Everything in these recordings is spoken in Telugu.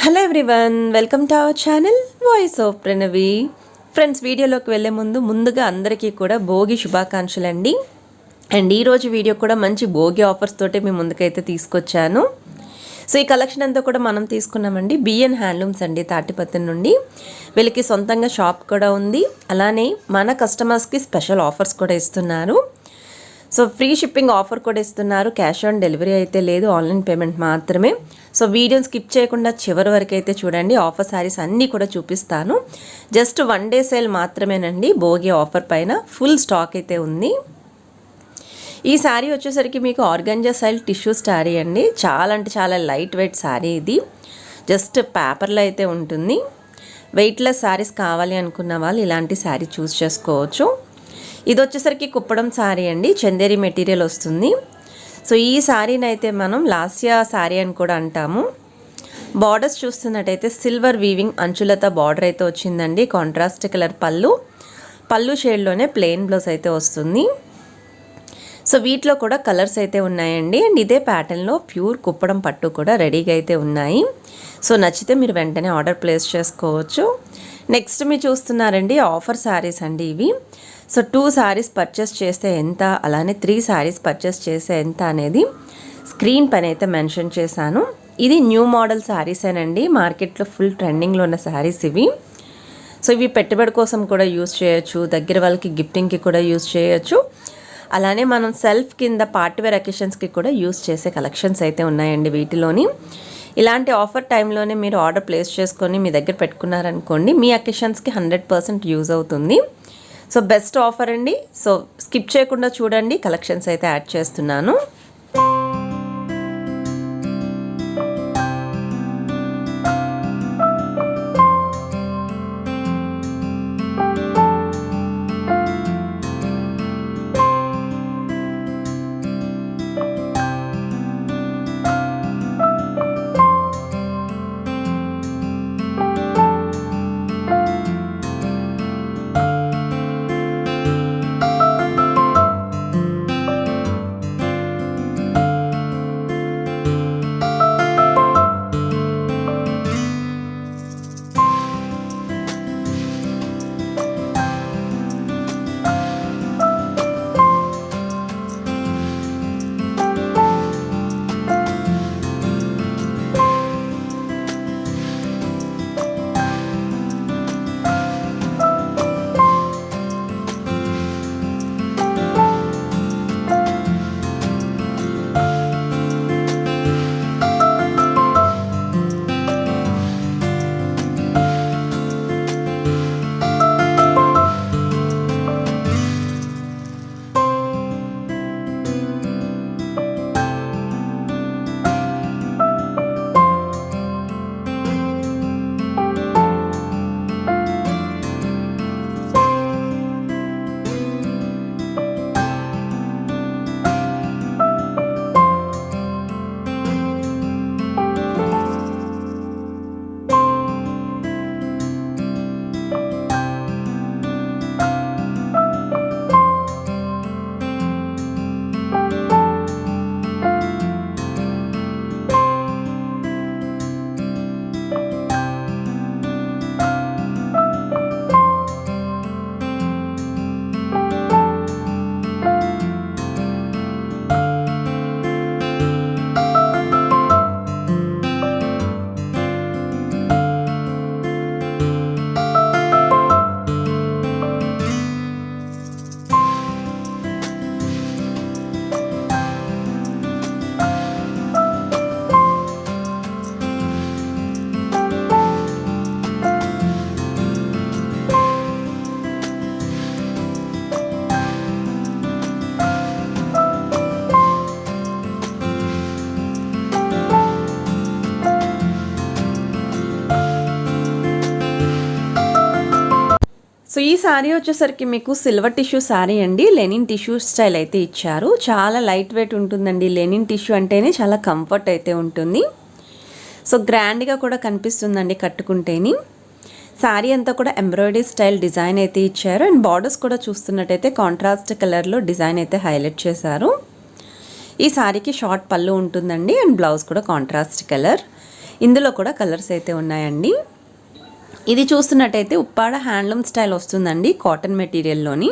Hello everyone, welcome to our channel voice of Pranavi. Friends, వీడియోలోకి వెళ్ళే ముందుగా అందరికీ కూడా భోగి శుభాకాంక్షలు అండి. అండ్ ఈరోజు వీడియో కూడా మంచి భోగి ఆఫర్స్ తోటి మీ ముందుకైతే తీసుకొచ్చాను. సో ఈ కలెక్షన్ అంతా కూడా మనం తీసుకున్నామండి బిఎన్ హ్యాండ్లూమ్స్ అండి, తాటిపత్రి నుండి. వీళ్ళకి సొంతంగా షాప్ కూడా ఉంది. అలానే మన కస్టమర్స్కి స్పెషల్ ఆఫర్స్ కూడా ఇస్తున్నారు. సో ఫ్రీ షిప్పింగ్ ఆఫర్ కూడా ఇస్తున్నారు. క్యాష్ ఆన్ డెలివరీ అయితే లేదు, ఆన్లైన్ పేమెంట్ మాత్రమే. సో వీడియోని స్కిప్ చేయకుండా చివరి వరకు అయితే చూడండి. ఆఫర్ శారీస్ అన్నీ కూడా చూపిస్తాను. జస్ట్ 1 డే సేల్ మాత్రమేనండి. భోగి ఆఫర్ పైన ఫుల్ స్టాక్ అయితే ఉంది. ఈ శారీ వచ్చేసరికి మీకు ఆర్గాంజా స్టైల్ టిష్యూ శారీ అండి. చాలా అంటే చాలా లైట్ వెయిట్ శారీ ఇది. జస్ట్ పేపర్లో అయితే ఉంటుంది. వెయిట్లెస్ శారీస్ కావాలి అనుకున్న వాళ్ళు ఇలాంటి శారీ చూస్ చేసుకోవచ్చు. ఇది వచ్చేసరికి కుప్పడం శారీ అండి, చందేరి మెటీరియల్ వస్తుంది. సో ఈ శారీని అయితే మనం లాస్యా శారీ అని కూడా అంటాము. బార్డర్స్ చూస్తున్నట్టయితే సిల్వర్ వీవింగ్ అంచులతో బార్డర్ అయితే వచ్చిందండి. కాంట్రాస్ట్ కలర్ పళ్ళు షేడ్లోనే ప్లెయిన్ బ్లౌజ్ అయితే వస్తుంది. సో వీటిలో కూడా కలర్స్ అయితే ఉన్నాయండి. అండ్ ఇదే ప్యాటర్న్లో ప్యూర్ కుప్పడం పట్టు కూడా రెడీగా అయితే ఉన్నాయి. సో నచ్చితే మీరు వెంటనే ఆర్డర్ ప్లేస్ చేసుకోవచ్చు. నెక్స్ట్ మీరు చూస్తున్నారండి ఆఫర్ శారీస్ అండి ఇవి. సో 2 శారీస్ పర్చేస్ చేస్తే ఎంత, అలానే 3 శారీస్ పర్చేస్ చేస్తే ఎంత అనేది స్క్రీన్ పైన అయితే మెన్షన్ చేశాను. ఇది న్యూ మోడల్ శారీసేనండి. మార్కెట్లో ఫుల్ ట్రెండింగ్లో ఉన్న శారీస్ ఇవి. సో ఇవి పెట్టుబడి కోసం కూడా యూజ్ చేయొచ్చు, దగ్గర వాళ్ళకి గిఫ్టింగ్కి కూడా యూజ్ చేయొచ్చు. అలానే మనం సెల్ఫ్ కింద పార్టీవేర్ అకేషన్స్కి కూడా యూజ్ చేసే కలెక్షన్స్ అయితే ఉన్నాయండి వీటిలోని. ఇలాంటి ఆఫర్ టైంలోనే మీరు ఆర్డర్ ప్లేస్ చేసుకొని మీ దగ్గర పెట్టుకున్నారనుకోండి, మీ అకేషన్స్కి 100% యూజ్ అవుతుంది. సో బెస్ట్ ఆఫర్ అండి. సో స్కిప్ చేయకుండా చూడండి, కలెక్షన్స్ అయితే యాడ్ చేస్తున్నాను. సో ఈ శారీ వచ్చేసరికి మీకు సిల్వర్ టిష్యూ శారీ అండి. లెనిన్ టిష్యూ స్టైల్ అయితే ఇచ్చారు. చాలా లైట్ వెయిట్ ఉంటుందండి. లెనిన్ టిష్యూ అంటేనే చాలా కంఫర్ట్ అయితే ఉంటుంది. సో గ్రాండ్గా కూడా కనిపిస్తుందండి కట్టుకుంటేని. శారీ అంతా కూడా ఎంబ్రాయిడరీ స్టైల్ డిజైన్ అయితే ఇచ్చారు. అండ్ బార్డర్స్ కూడా చూస్తున్నట్టయితే కాంట్రాస్ట్ కలర్లో డిజైన్ అయితే హైలైట్ చేశారు. ఈ శారీకి షార్ట్ పళ్ళు ఉంటుందండి. అండ్ బ్లౌజ్ కూడా కాంట్రాస్ట్ కలర్. ఇందులో కూడా కలర్స్ అయితే ఉన్నాయండి. ఇది చూస్తున్నట్టయితే ఉప్పాడ హ్యాండ్లూమ్ స్టైల్ వస్తుందండి, కాటన్ మెటీరియల్లోని.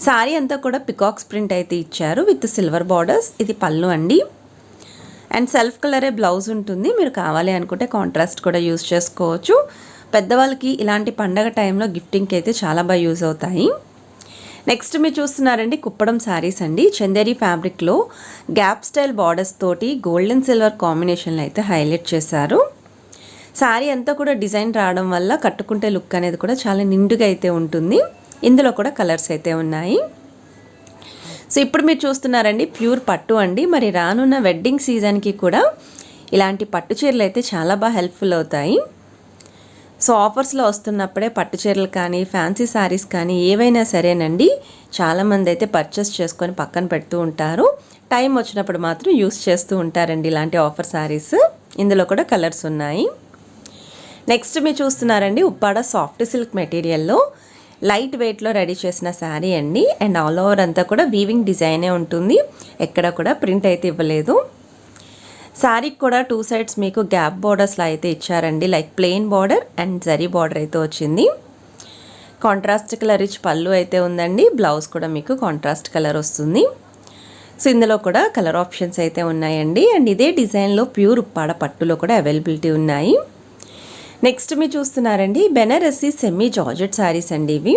శారీ అంతా కూడా పికాక్స్ ప్రింట్ అయితే ఇచ్చారు విత్ సిల్వర్ బార్డర్స్. ఇది పళ్ళు అండి. అండ్ సెల్ఫ్ కలరే బ్లౌజ్ ఉంటుంది. మీరు కావాలి అనుకుంటే కాంట్రాస్ట్ కూడా యూజ్ చేసుకోవచ్చు. పెద్దవాళ్ళకి ఇలాంటి పండగ టైంలో గిఫ్టింగ్కి అయితే చాలా బాగా యూజ్ అవుతాయి. నెక్స్ట్ మీరు చూస్తున్నారండి కుప్పడం శారీస్ అండి. చందేరి ఫ్యాబ్రిక్లో గ్యాప్ స్టైల్ బార్డర్స్ తోటి గోల్డెన్ సిల్వర్ కాంబినేషన్లో అయితే హైలైట్ చేశారు. శారీ అంతా కూడా డిజైన్ రావడం వల్ల కట్టుకుంటే లుక్ అనేది కూడా చాలా నిండుగా అయితే ఉంటుంది. ఇందులో కూడా కలర్స్ అయితే ఉన్నాయి. సో ఇప్పుడు మీరు చూస్తున్నారండి ప్యూర్ పట్టు అండి. మరి రానున్న వెడ్డింగ్ సీజన్కి కూడా ఇలాంటి పట్టు చీరలు అయితే చాలా బాగా హెల్ప్ఫుల్ అవుతాయి. సో ఆఫర్స్లో వస్తున్నప్పుడే పట్టు చీరలు కానీ ఫ్యాన్సీ శారీస్ కానీ ఏవైనా సరేనండి చాలామంది అయితే పర్చేస్ చేసుకొని పక్కన పెడుతూ ఉంటారు. టైం వచ్చినప్పుడు మాత్రం యూస్ చేస్తూ ఉంటారండి ఇలాంటి ఆఫర్ శారీస్. ఇందులో కూడా కలర్స్ ఉన్నాయి. నెక్స్ట్ మీరు చూస్తున్నారండి ఉప్పాడ సాఫ్ట్ సిల్క్ మెటీరియల్లో లైట్ వెయిట్లో రెడీ చేసిన శారీ అండి. అండ్ ఆల్ ఓవర్ అంతా కూడా వీవింగ్ డిజైనే ఉంటుంది. ఎక్కడ కూడా ప్రింట్ అయితే ఇవ్వలేదు. శారీకి కూడా 2 సైడ్స్ మీకు గ్యాప్ బార్డర్స్లో అయితే ఇచ్చారండి. Like plain border and zari border అయితే వచ్చింది. కాంట్రాస్ట్ కలర్ రిచ్ పళ్ళు అయితే ఉందండి. బ్లౌజ్ కూడా మీకు కాంట్రాస్ట్ కలర్ వస్తుంది. సో ఇందులో కూడా కలర్ ఆప్షన్స్ అయితే ఉన్నాయండి. అండ్ ఇదే డిజైన్లో ప్యూర్ ఉప్పాడ పట్టులో కూడా అవైలబిలిటీ ఉన్నాయి. నెక్స్ట్ మీరు చూస్తున్నారండి బెనారసి సెమీ జార్జెట్ శారీస్ అండి ఇవి.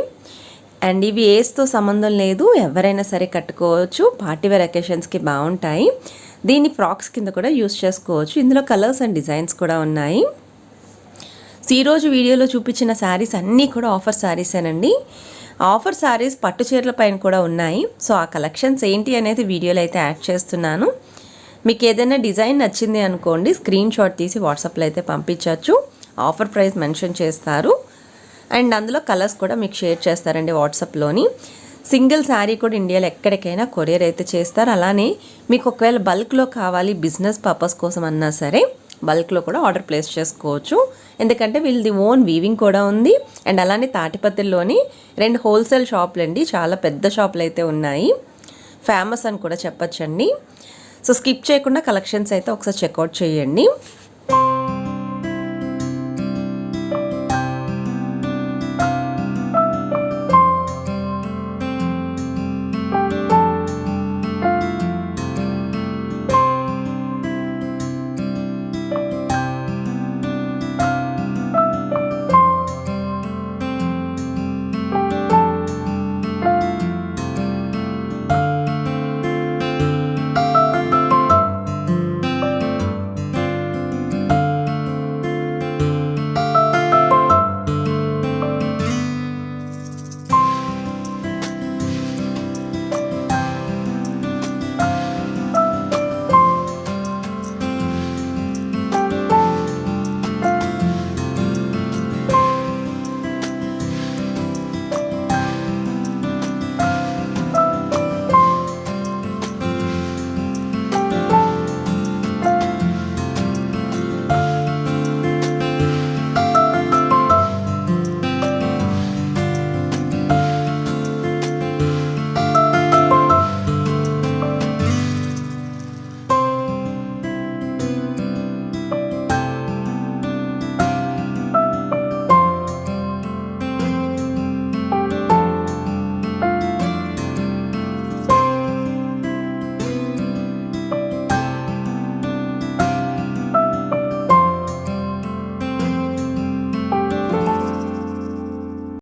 అండ్ ఇవి ఏజ్తో సంబంధం లేదు, ఎవరైనా సరే కట్టుకోవచ్చు. పార్టీవేర్ అకేషన్స్కి బాగుంటాయి. దీన్ని ఫ్రాక్స్ కింద కూడా యూస్ చేసుకోవచ్చు. ఇందులో కలర్స్ అండ్ డిజైన్స్ కూడా ఉన్నాయి. సో ఈరోజు వీడియోలో చూపించిన శారీస్ అన్నీ కూడా ఆఫర్ శారీసేనండి. ఆఫర్ శారీస్ పట్టు చీరల పైన కూడా ఉన్నాయి. సో ఆ కలెక్షన్స్ ఏంటి అనేది వీడియోలో అయితే యాడ్ చేస్తున్నాను. మీకు ఏదైనా డిజైన్ నచ్చింది అనుకోండి, స్క్రీన్ షాట్ తీసి వాట్సాప్లో అయితే పంపించవచ్చు. ఆఫర్ ప్రైస్ మెన్షన్ చేస్తారు. అండ్ అందులో కలర్స్ కూడా మీకు షేర్ చేస్తారండి వాట్సాప్లోని. సింగిల్ శారీ కూడా ఇండియాలో ఎక్కడికైనా కొరియర్ అయితే చేస్తారు. అలానే మీకు ఒకవేళ బల్క్లో కావాలి బిజినెస్ పర్పస్ కోసం అన్నా సరే బల్క్లో కూడా ఆర్డర్ ప్లేస్ చేసుకోవచ్చు. ఎందుకంటే వీళ్ళది ఓన్ వీవింగ్ కూడా ఉంది. అండ్ అలానే తాటిపత్రిలోని 2 హోల్సేల్ షాపులు అండి, చాలా పెద్ద షాపులు అయితే ఉన్నాయి. ఫేమస్ అని కూడా చెప్పచ్చండి. సో స్కిప్ చేయకుండా కలెక్షన్స్ అయితే ఒకసారి చెక్అవుట్ చేయండి.